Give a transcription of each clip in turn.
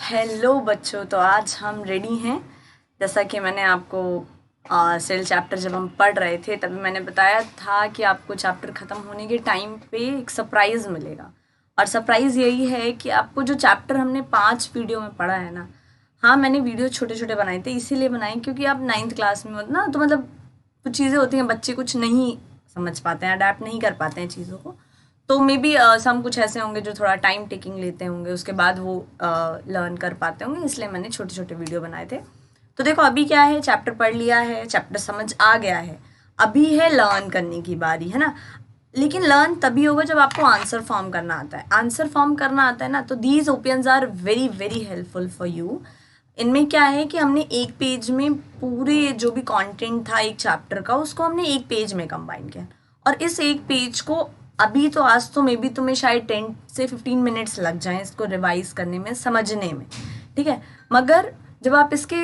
Hello बच्चों, तो आज हम रेडी हैं। जैसा कि मैंने आपको सेल चैप्टर जब हम पढ़ रहे थे तभी मैंने बताया था कि आपको चैप्टर ख़त्म होने के टाइम पे एक सरप्राइज़ मिलेगा। और सरप्राइज़ यही है कि आपको जो चैप्टर हमने 5 वीडियो में पढ़ा है ना, हाँ मैंने वीडियो छोटे छोटे बनाए थे, इसीलिए बनाए क्योंकि आप 9th क्लास में हो ना, तो मतलब कुछ चीज़ें होती हैं, बच्चे कुछ नहीं समझ पाते हैं, अडेप्ट नहीं कर पाते हैं चीज़ों को। तो मे बी सम कुछ ऐसे होंगे जो थोड़ा टाइम टेकिंग लेते होंगे, उसके बाद वो लर्न कर पाते होंगे, इसलिए मैंने छोटे छोटे वीडियो बनाए थे। तो देखो अभी क्या है, चैप्टर पढ़ लिया है, चैप्टर समझ आ गया है, अभी है लर्न करने की बारी, है ना। लेकिन लर्न तभी होगा जब आपको आंसर फॉर्म करना आता है। आंसर फॉर्म करना आता है ना, तो these opinions are very very helpful for you. इनमें क्या है कि हमने एक पेज में पूरे जो भी कंटेंट था एक चैप्टर का, उसको हमने एक पेज में कंबाइन किया। और इस एक पेज को अभी तो आज तो मे बी तुम्हें शायद 10 से 15 मिनट्स लग जाएं इसको रिवाइज करने में, समझने में, ठीक है। मगर जब आप इसके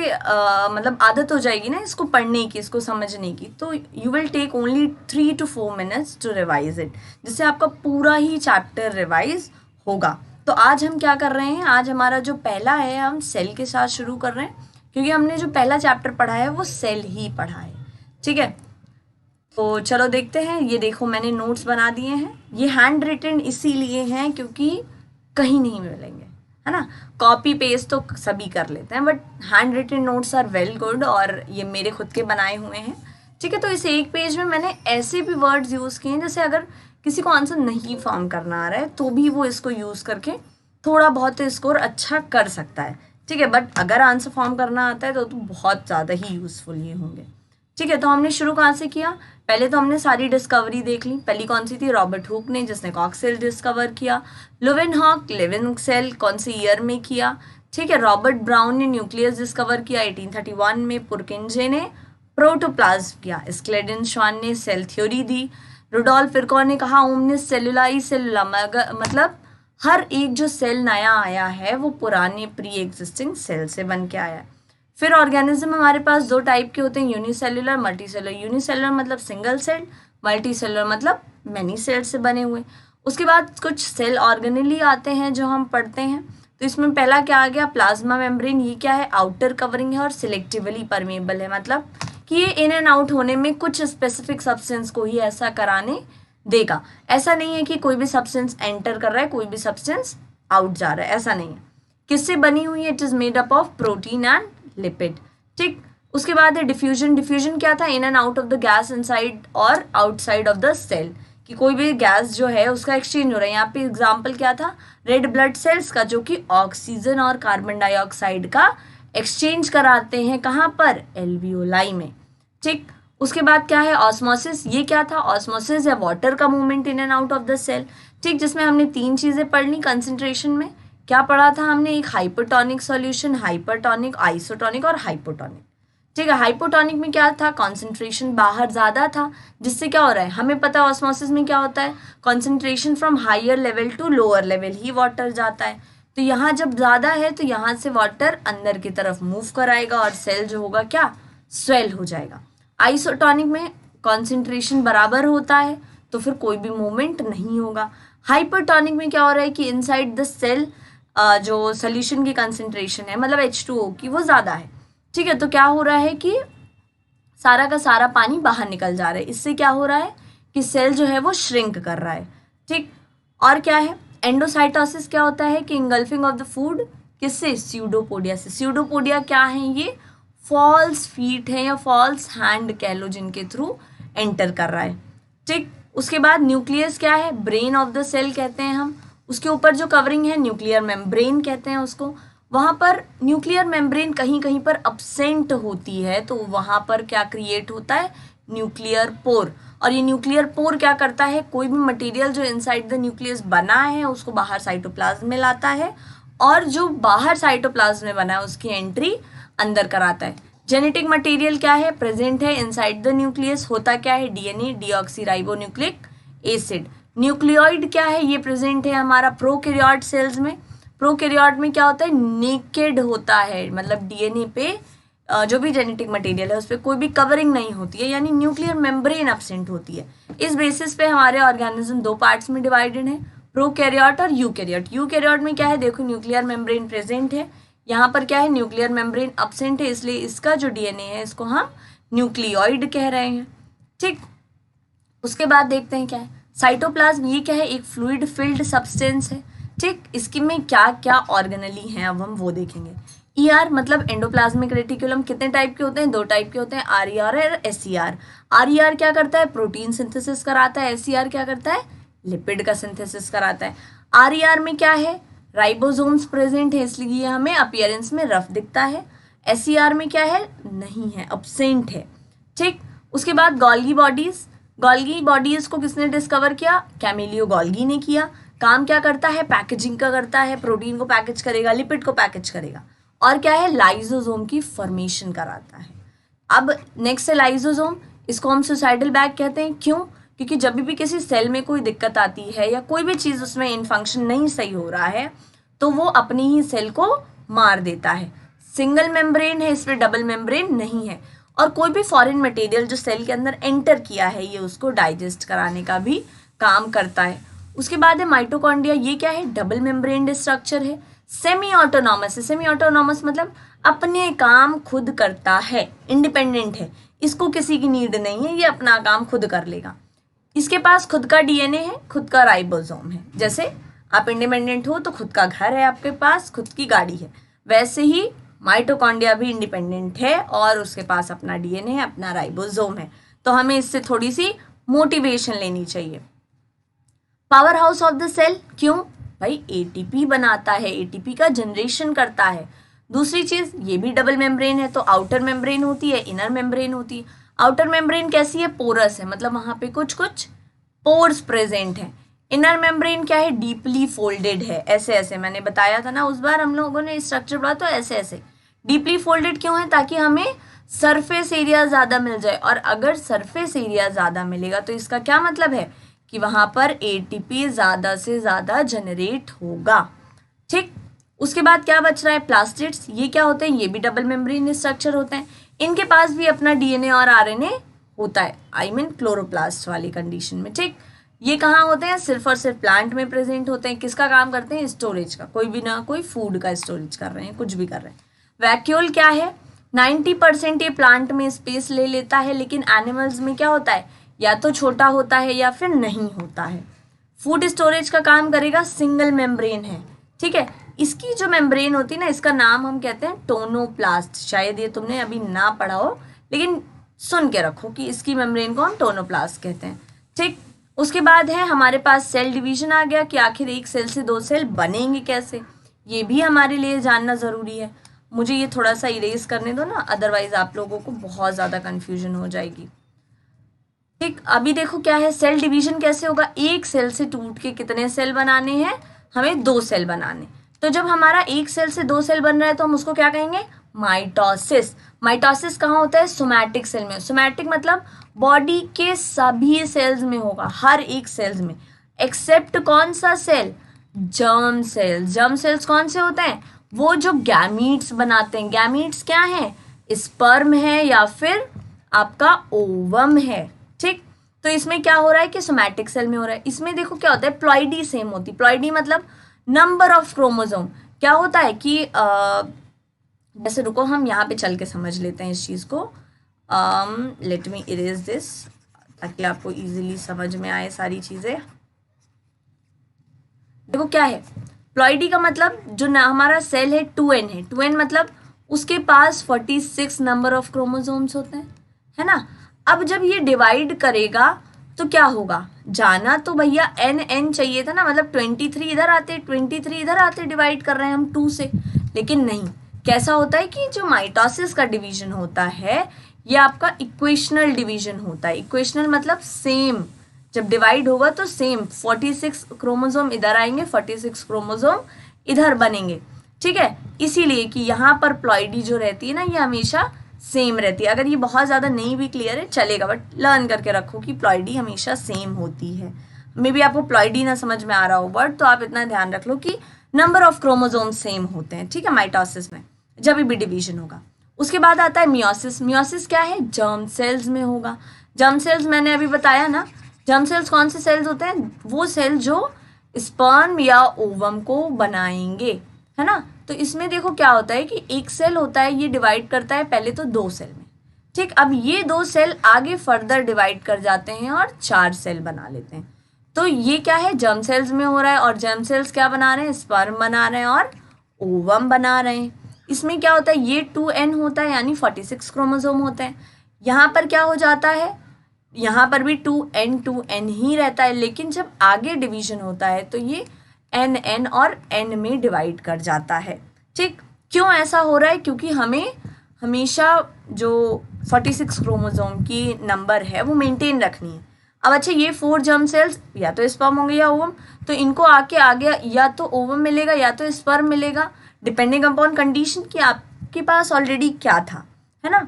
मतलब आदत हो जाएगी ना इसको पढ़ने की, इसको समझने की, तो you will take only 3 to 4 minutes to revise it, जिससे आपका पूरा ही चैप्टर रिवाइज होगा। तो आज हम क्या कर रहे हैं, आज हमारा जो पहला है हम सेल के साथ शुरू कर रहे हैं, क्योंकि हमने जो पहला चैप्टर पढ़ा है वो सेल ही पढ़ा है, ठीक है। तो चलो देखते हैं। ये देखो मैंने नोट्स बना दिए हैं, ये हैंड रिटन इसीलिए हैं क्योंकि कहीं नहीं मिलेंगे, है ना। कॉपी पेस्ट तो सभी कर लेते हैं, but hand written notes are well good, और ये मेरे खुद के बनाए हुए हैं, ठीक है। तो इस एक पेज में मैंने ऐसे भी वर्ड्स यूज़ किए हैं जैसे अगर किसी को आंसर नहीं फॉर्म करना आ रहा है तो भी वो इसको यूज़ करके थोड़ा बहुत स्कोर अच्छा कर सकता है, ठीक है। बट अगर आंसर फॉर्म करना आता है तो बहुत ज़्यादा ही यूज़फुल ये होंगे, ठीक है। तो हमने शुरू कहाँ से किया, पहले तो हमने सारी डिस्कवरी देख ली। पहली कौन सी थी, रॉबर्ट हुक ने, जिसने कॉक्सेल डिस्कवर किया। लेवेनहॉक लेवेन सेल कौन से ईयर में किया, ठीक है। रॉबर्ट ब्राउन ने न्यूक्लियस डिस्कवर किया 1831 में। पुरकिंजे ने प्रोटोप्लाज्म किया। स्क्लेडन श्वान ने सेल थ्योरी दी। रुडोल्फ विर्कॉ ने कहा ओमने सेलुलाई सेलुला, मतलब हर एक जो सेल नया आया है वो पुराने प्री एग्जिस्टिंग सेल से बन के आया है। फिर ऑर्गेनिज्म हमारे पास दो टाइप के होते हैं, यूनिसेलुलर मल्टी सेलुलर। यूनिसेलुलर मतलब सिंगल सेल, मल्टी सेलुलर मतलब मैनी सेल से बने हुए। उसके बाद कुछ सेल ऑर्गेनेली आते हैं जो हम पढ़ते हैं। तो इसमें पहला क्या आ गया, प्लाज्मा मेम्ब्रेन। ये क्या है, आउटर कवरिंग है और सिलेक्टिवली परमेबल है, मतलब कि ये इन एंड आउट होने में कुछ स्पेसिफिक सब्सटेंस को ही ऐसा कराने देगा। ऐसा नहीं है कि कोई भी सब्सटेंस एंटर कर रहा है, कोई भी सब्सटेंस आउट जा रहा है, ऐसा नहीं है। किससे बनी हुई है, it is made up of protein and lipid, ठीक। उसके बाद है डिफ्यूजन। डिफ्यूजन क्या था, इन and out of the gas inside और आउटसाइड ऑफ द सेल, कि कोई भी गैस जो है उसका एक्सचेंज हो रहा है। यहाँ पे एग्जांपल क्या था, रेड ब्लड सेल्स का, जो कि ऑक्सीजन और कार्बन डाइऑक्साइड का एक्सचेंज कराते हैं, कहाँ पर, एल्वियोलाई में, ठीक। उसके बाद क्या है, ऑस्मोसिस। ये क्या था, ऑस्मोसिस या वाटर का movement in and out of the cell, ठीक, जिसमें हमने 3 चीजें पढ़ ली। कंसंट्रेशन में क्या पढ़ा था हमने, एक हाइपोटोनिक सॉल्यूशन, हाइपरटोनिक, आइसोटोनिक और हाइपोटोनिक, ठीक है। हाइपोटोनिक में क्या था, कंसंट्रेशन बाहर ज़्यादा था, जिससे क्या हो रहा है, हमें पता है ऑस्मोसिस में क्या होता है, concentration from higher level to lower level ही वाटर जाता है। तो यहाँ जब ज़्यादा है तो यहाँ से वाटर अंदर की तरफ मूव कराएगा और सेल जो होगा क्या, स्वेल हो जाएगा। आइसोटोनिक में कंसंट्रेशन बराबर होता है तो फिर कोई भी मूवमेंट नहीं होगा। हाइपरटोनिक में क्या हो रहा है कि इनसाइड द सेल जो सोल्यूशन की कंसंट्रेशन है, मतलब H2O की, वो ज़्यादा है, ठीक है। तो क्या हो रहा है कि सारा का सारा पानी बाहर निकल जा रहा है। इससे क्या हो रहा है कि सेल जो है वो श्रिंक कर रहा है, ठीक। और क्या है, एंडोसाइटोसिस क्या होता है कि इंगल्फिंग ऑफ द फूड, किससे, स्यूडोपोडिया से। स्यूडोपोडिया क्या है, ये फॉल्स फीट है या फॉल्स हैंड कह लो, जिनके थ्रू एंटर कर रहा है, ठीक। उसके बाद न्यूक्लियस क्या है, ब्रेन ऑफ द सेल कहते हैं हम। उसके ऊपर जो कवरिंग है न्यूक्लियर मेम्ब्रेन कहते हैं उसको। वहाँ पर न्यूक्लियर मेम्ब्रेन कहीं कहीं पर अब्सेंट होती है, तो वहाँ पर क्या क्रिएट होता है, न्यूक्लियर पोर। और ये न्यूक्लियर पोर क्या करता है, कोई भी मटेरियल जो इनसाइड द न्यूक्लियस बना है उसको बाहर साइटोप्लाज्म में लाता है, और जो बाहर साइटोप्लाज्म में बना है उसकी एंट्री अंदर कराता है। जेनेटिक मटेरियल क्या है, प्रेजेंट है इनसाइड द न्यूक्लियस। होता क्या है, डीएनए, डीऑक्सीराइबोन्यूक्लिक एसिड। न्यूक्लियोइड क्या है, ये प्रेजेंट है हमारा प्रोकैरियोट सेल्स में। प्रोकैरियोट में क्या होता है, नेकेड होता है, मतलब डीएनए पे जो भी जेनेटिक मटेरियल है उस पर कोई भी कवरिंग नहीं होती है, यानी न्यूक्लियर मेम्ब्रेन एब्सेंट होती है। इस बेसिस पे हमारे ऑर्गेनिज्म 2 पार्ट्स में डिवाइडेड है, प्रोकैरियोट और यूकैरियोट। यूकैरियोट में क्या है, देखो न्यूक्लियर मेम्ब्रेन प्रेजेंट है, यहाँ पर क्या है, न्यूक्लियर मेम्ब्रेन अब्सेंट है, इसलिए इसका जो डीएनए है इसको हम न्यूक्लियोइड कह रहे हैं। ठीक, उसके बाद देखते हैं क्या है साइटोप्लाज्म। ये क्या है, एक फ्लूइड फिल्ड सब्सटेंस है। ठीक, इसकी में क्या क्या ऑर्गेनली हैं अब हम वो देखेंगे। ईआर मतलब एंडोप्लाज्मिक रेटिकुलम कितने टाइप के होते हैं, 2 टाइप के होते हैं, आरईआर और एसईआर। आरईआर क्या करता है, प्रोटीन सिंथेसिस कराता है, एसईआर क्या करता है, लिपिड का सिंथेसिस कराता है। आरईआर में क्या है, राइबोसोम्स प्रेजेंट है, इसलिए ये हमें अपीयरेंस में रफ दिखता है। एसईआर में क्या है, नहीं है, अब्सेंट है। ठीक, उसके बाद गोल्गी बॉडीज। गोल्गी बॉडीज को किसने डिस्कवर किया, कैमिलियो गोल्गी ने किया। काम क्या करता है, पैकेजिंग का करता है, प्रोटीन को पैकेज करेगा, लिपिड को पैकेज करेगा, और क्या है, लाइसोसोम की फॉर्मेशन कराता है। अब नेक्स्ट है लाइसोसोम। इसको हम सुसाइडल बैग कहते हैं। क्यों, क्योंकि जब भी किसी सेल में कोई दिक्कत आती है या कोई भी चीज़ उसमें इनफंक्शन नहीं सही हो रहा है तो वो अपनी ही सेल को मार देता है। सिंगल मेम्ब्रेन है, इसमें डबल मेम्ब्रेन नहीं है, और कोई भी फॉरेन मटेरियल जो सेल के अंदर एंटर किया है ये उसको डाइजेस्ट कराने का भी काम करता है। उसके बाद है माइटोकॉन्ड्रिया। ये क्या है, डबल मेम्ब्रेन स्ट्रक्चर है, सेमी ऑटोनॉमस है। सेमी ऑटोनॉमस मतलब अपने काम खुद करता है, इंडिपेंडेंट है, इसको किसी की नीड नहीं है, ये अपना काम खुद कर लेगा। इसके पास खुद का डीएनए है, खुद का राइबोसोम है। जैसे आप इंडिपेंडेंट हो तो खुद का घर है आपके पास, खुद की गाड़ी है, वैसे ही माइटोकॉन्ड्रिया भी इंडिपेंडेंट है और उसके पास अपना डीएनए है, अपना राइबोसोम है। तो हमें इससे थोड़ी सी मोटिवेशन लेनी चाहिए। Power house of the cell, क्यों भाई, एटीपी बनाता है, एटीपी का जनरेशन करता है। दूसरी चीज, ये भी डबल मेम्ब्रेन है, तो आउटर मेम्ब्रेन होती है, इनर मेम्ब्रेन होती है। आउटर मेम्ब्रेन कैसी है, पोरस है, मतलब वहां पे कुछ कुछ पोर्स प्रेजेंट है। इनर मेम्ब्रेन क्या है, डीपली फोल्डेड है, ऐसे ऐसे, मैंने बताया था ना उस बार हम लोगों ने स्ट्रक्चर पढ़ा, तो ऐसे ऐसे डीपली फोल्डेड क्यों है, ताकि हमें सरफेस एरिया ज़्यादा मिल जाए, और अगर सरफेस एरिया ज़्यादा मिलेगा तो इसका क्या मतलब है कि वहाँ पर एटीपी ज़्यादा से ज़्यादा जनरेट होगा। ठीक, उसके बाद क्या बच रहा है, प्लास्टिड्स। ये क्या होते हैं, ये भी डबल मेम्ब्रेन स्ट्रक्चर होते हैं, इनके पास भी अपना डीएनए और आरएनए होता है, आई मीन क्लोरोप्लास्ट वाली कंडीशन में। ठीक, ये कहाँ होते हैं, सिर्फ और सिर्फ प्लांट में प्रेजेंट होते हैं। किसका काम करते हैं, स्टोरेज का, कोई भी ना कोई फूड का स्टोरेज कर रहे हैं, कुछ भी कर रहे हैं। वैक्यूल क्या है, 90% ये प्लांट में स्पेस ले लेता है, लेकिन एनिमल्स में क्या होता है, या तो छोटा होता है या फिर नहीं होता है। फूड स्टोरेज का काम करेगा, सिंगल मेम्ब्रेन है। ठीक है, इसकी जो मेम्ब्रेन होती है ना, इसका नाम हम कहते हैं टोनोप्लास्ट। शायद ये तुमने अभी ना पढ़ा हो, लेकिन सुन के रखो कि इसकी मेम्ब्रेन को हम टोनोप्लास्ट कहते हैं। ठीक, उसके बाद है हमारे पास सेल डिवीजन आ गया कि आखिर एक सेल से 2 सेल बनेंगे कैसे, ये भी हमारे लिए जानना ज़रूरी है। मुझे ये थोड़ा सा इरेज करने दो ना, अदरवाइज आप लोगों को बहुत ज़्यादा कन्फ्यूजन हो जाएगी। ठीक, अभी देखो क्या है, सेल डिवीजन कैसे होगा, एक सेल से टूट के कितने सेल बनाने हैं, हमें 2 सेल बनाने। तो जब हमारा एक सेल से 2 सेल बन रहा है तो हम उसको क्या कहेंगे, माइटोसिस। माइटोसिस कहाँ होता है, सोमैटिक सेल में। सोमैटिक मतलब बॉडी के सभी सेल्स में होगा, हर एक सेल्स में, एक्सेप्ट कौन सा cell, germ cells. Germ cells कौन से होते हैं, वो जो गैमीट्स बनाते हैं। गैमीट्स क्या है, स्पर्म है या फिर आपका ओवम है। ठीक, तो इसमें क्या हो रहा है कि सोमैटिक सेल में हो रहा है। इसमें देखो क्या होता है, प्लॉइडी सेम होती है। प्लॉइडी मतलब नंबर ऑफ क्रोमोसोम। क्या होता है कि जैसे रुको हम यहाँ पे चल के समझ लेते हैं इस चीज़ को। लेट मी इरेज दिस ताकि आपको इजीली समझ में आए सारी चीज़ें। देखो क्या है, प्लॉइडी का मतलब जो ना हमारा सेल है 2n है। 2n मतलब उसके पास 46 नंबर ऑफ क्रोमोसोम्स होते हैं, है ना। अब जब ये डिवाइड करेगा तो क्या होगा, जाना तो भैया n चाहिए था ना, मतलब 23 इधर आते, 23 इधर आते, डिवाइड कर रहे हैं हम 2 से, लेकिन नहीं। कैसा होता है कि जो माइटोसिस का डिवीजन होता है ये आपका इक्वेशनल डिवीजन होता है। इक्वेशनल मतलब सेम, जब डिवाइड होगा तो सेम 46 क्रोमोसोम इधर आएंगे, 46 क्रोमोसोम इधर बनेंगे। ठीक है, इसीलिए कि यहाँ पर प्लॉइडी जो रहती है ना ये हमेशा सेम रहती है। अगर ये बहुत ज़्यादा नहीं भी क्लियर है चलेगा, बट लर्न करके रखो कि प्लॉइडी हमेशा सेम होती है। मे बी आपको प्लॉइडी ना समझ में आ रहा हो वर्ड, तो आप इतना ध्यान रख लो कि नंबर ऑफ क्रोमोसोम सेम होते हैं। ठीक है, माइटोसिस में जब भी डिवीजन होगा। उसके बाद आता है मियोसिस। मियोसिस क्या है, जर्म सेल्स में होगा। जर्म सेल्स मैंने अभी बताया ना, जर्म सेल्स कौन से सेल्स होते हैं, वो सेल जो स्पर्म या ओवम को बनाएंगे, है ना। तो इसमें देखो क्या होता है कि एक सेल होता है, ये डिवाइड करता है पहले तो 2 सेल में, ठीक। अब ये 2 सेल आगे फर्दर डिवाइड कर जाते हैं और 4 सेल बना लेते हैं। तो ये क्या है, जर्म सेल्स में हो रहा है, और जर्म सेल्स क्या बना रहे हैं, स्पर्म बना रहे हैं और ओवम बना रहे हैं। इसमें क्या होता है, ये 2n होता है यानी 46 क्रोमोसोम होते हैं। यहाँ पर क्या हो जाता है, यहाँ पर भी 2n ही रहता है, लेकिन जब आगे डिवीजन होता है तो ये n और n में डिवाइड कर जाता है, ठीक। क्यों ऐसा हो रहा है, क्योंकि हमें हमेशा जो 46 क्रोमोसोम की नंबर है वो मेंटेन रखनी है। अब अच्छा, ये 4 जर्म सेल्स या तो स्पर्म होंगे या ओवम, तो इनको आगे या तो ओवम मिलेगा या तो स्पर्म मिलेगा, डिपेंडिंग अपॉन कंडीशन कि आपके पास ऑलरेडी क्या था, है ना।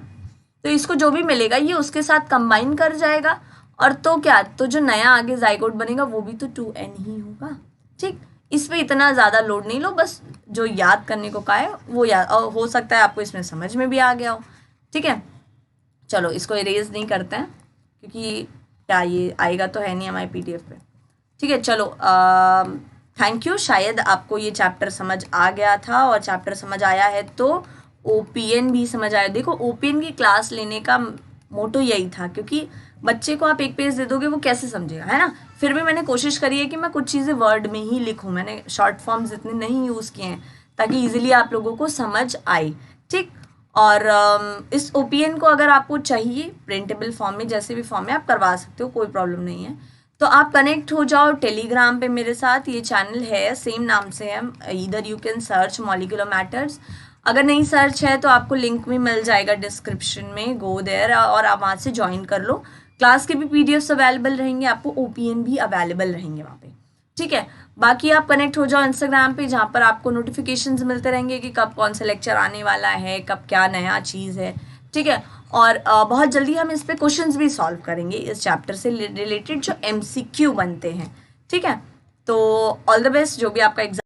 तो इसको जो भी मिलेगा ये उसके साथ कंबाइन कर जाएगा, और तो क्या, तो जो नया आगे जाइगोट बनेगा वो भी तो 2n ही होगा, ठीक। इस पे इतना ज़्यादा लोड नहीं लो, बस जो याद करने को कहा है वो याद, और हो सकता है आपको इसमें समझ में भी आ गया हो, ठीक है। चलो इसको इरेज नहीं करते हैं क्योंकि क्या ये आएगा तो है नहीं हमारे PDF पे, ठीक है। चलो थैंक यू, शायद आपको ये चैप्टर समझ आ गया था, और चैप्टर समझ आया है तो OPN भी समझ आया। देखो OPN की क्लास लेने का मोटो यही था, क्योंकि बच्चे को आप एक पेज दे दोगे वो कैसे समझेगा, है ना। फिर भी मैंने कोशिश करी है कि मैं कुछ चीज़ें वर्ड में ही लिखूँ, मैंने शॉर्ट फॉर्म्स इतने नहीं यूज़ किए हैं ताकि इजीली आप लोगों को समझ आए, ठीक। और इस OPN को अगर आपको चाहिए प्रिंटेबल फॉर्म में, जैसे भी फॉर्म में आप करवा सकते हो, कोई प्रॉब्लम नहीं है। तो आप कनेक्ट हो जाओ टेलीग्राम पे मेरे साथ, ये चैनल है सेम नाम से है, इधर you can search molecular matters. अगर नहीं सर्च है तो आपको लिंक भी मिल जाएगा डिस्क्रिप्शन में, गो देयर और आप वहाँ से ज्वाइन कर लो। क्लास के भी PDFs अवेलेबल रहेंगे, आपको OPN भी अवेलेबल रहेंगे वहाँ पे, ठीक है। बाकी आप कनेक्ट हो जाओ इंस्टाग्राम पे, जहाँ पर आपको नोटिफिकेशंस मिलते रहेंगे कि कब कौन सा लेक्चर आने वाला है, कब क्या नया चीज़ है, ठीक है। और बहुत जल्दी हम इस पे क्वेश्चंस भी सॉल्व करेंगे इस चैप्टर से रिलेटेड जो MCQ बनते हैं, ठीक है। तो ऑल द बेस्ट, जो भी आपका एग्जाम